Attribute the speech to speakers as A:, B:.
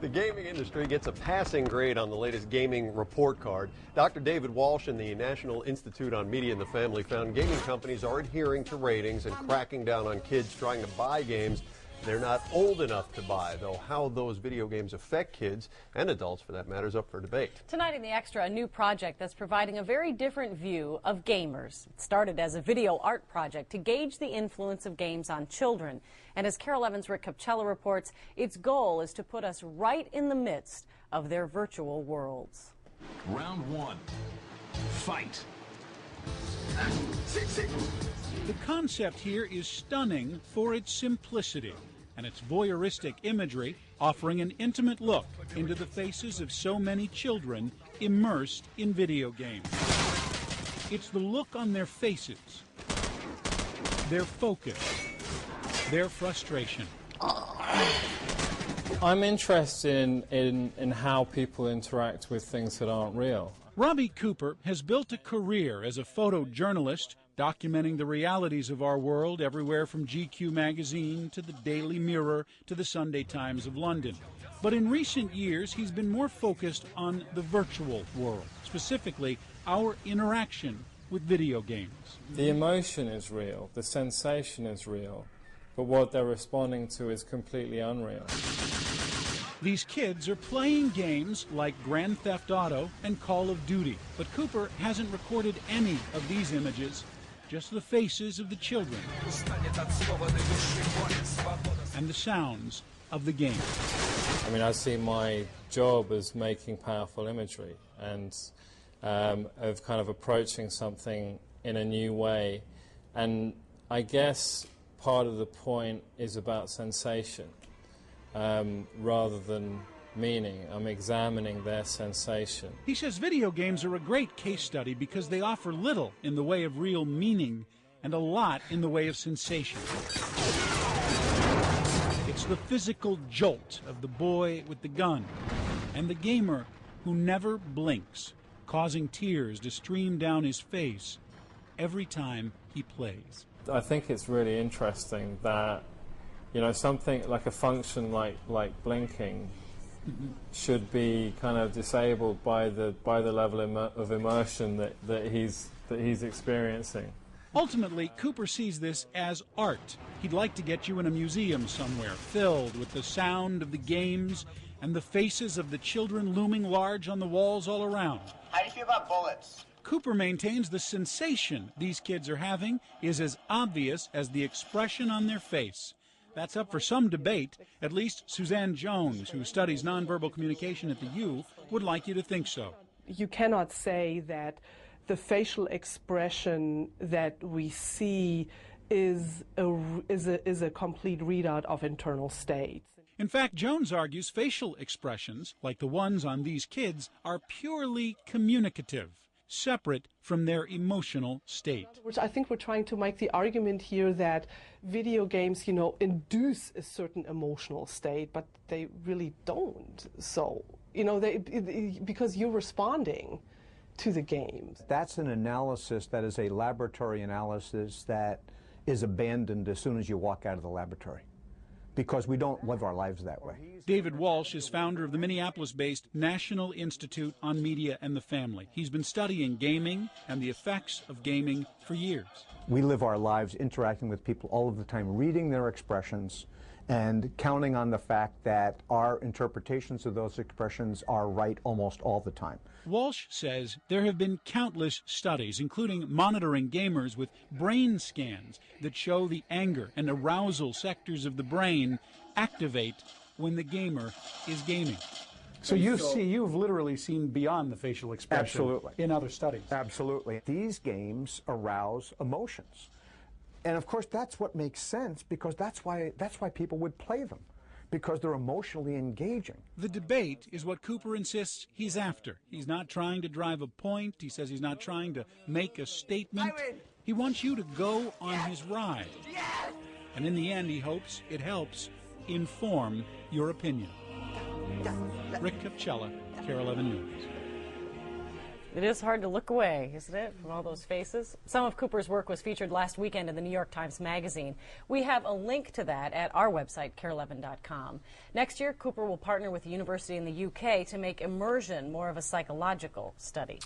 A: The gaming industry gets a passing grade on the latest gaming report card. Dr. David Walsh and the National Institute on Media and the Family found gaming companies are adhering to ratings and cracking down on kids trying to buy games they're not old enough to buy, though how those video games affect kids, and adults for that matter, is up for debate.
B: Tonight in the Extra, a new project that's providing a very different view of gamers. It started as a video art project to gauge the influence of games on children. And as KARE 11's Rick Capcella reports, its goal is to put us right in the midst of their virtual worlds.
C: Round one, fight.
D: The concept here is stunning for its simplicity and its voyeuristic imagery, offering an intimate look into the faces of so many children immersed in video games. It's the look on their faces, their focus, their frustration.
E: I'm interested in how people interact with things that aren't real.
D: Robbie Cooper has built a career as a photojournalist, documenting the realities of our world everywhere from GQ magazine to the Daily Mirror to the Sunday Times of London. But in recent years, he's been more focused on the virtual world, specifically our interaction with video games.
E: The emotion is real, the sensation is real, but what they're responding to is completely unreal.
D: These kids are playing games like Grand Theft Auto and Call of Duty, but Cooper hasn't recorded any of these images, just the faces of the children and the sounds of the game.
E: I mean, I see my job as making powerful imagery and of kind of approaching something in a new way. And I guess part of the point is about sensation rather than meaning. I'm examining their sensation.
D: He says video games are a great case study because they offer little in the way of real meaning and a lot in the way of sensation. It's the physical jolt of the boy with the gun and the gamer who never blinks, causing tears to stream down his face every time he plays.
E: I think it's really interesting that, you know, something like a function like blinking should be kind of disabled by the level of immersion that he's experiencing.
D: Ultimately, Cooper sees this as art. He'd like to get you in a museum somewhere filled with the sound of the games and the faces of the children looming large on the walls all around.
F: How do you feel about bullets?
D: Cooper maintains the sensation these kids are having is as obvious as the expression on their face. That's up for some debate. At least Suzanne Jones, who studies nonverbal communication at the U, would like you to think so.
G: You cannot say that the facial expression that we see is a complete readout of internal states.
D: In fact, Jones argues facial expressions, like the ones on these kids, are purely communicative, separate from their emotional state.
G: I think we're trying to make the argument here that video games, induce a certain emotional state, but they really don't. So, because you're responding to the games.
H: That's an analysis that is a laboratory analysis that is abandoned as soon as you walk out of the laboratory, because we don't live our lives that way.
D: David Walsh is founder of the Minneapolis-based National Institute on Media and the Family. He's been studying gaming and the effects of gaming for years.
H: We live our lives interacting with people all of the time, reading their expressions and counting on the fact that our interpretations of those expressions are right almost all the time.
D: Walsh says there have been countless studies, including monitoring gamers with brain scans that show the anger and arousal sectors of the brain activate when the gamer is gaming.
I: So you've literally seen beyond the facial expression.
H: Absolutely.
I: In other studies.
H: Absolutely. These games arouse emotions. And of course that's what makes sense, because that's why people would play them, because they're emotionally engaging.
D: The debate is what Cooper insists he's after. He's not trying to drive a point. He says he's not trying to make a statement. He wants you to go on his ride. And in the end, he hopes it helps inform your opinion. Rick Capcella, KARE 11 News.
B: It is hard to look away, isn't it, from all those faces? Some of Cooper's work was featured last weekend in the New York Times Magazine. We have a link to that at our website, KARE11.com. Next year, Cooper will partner with a university in the UK to make immersion more of a psychological study.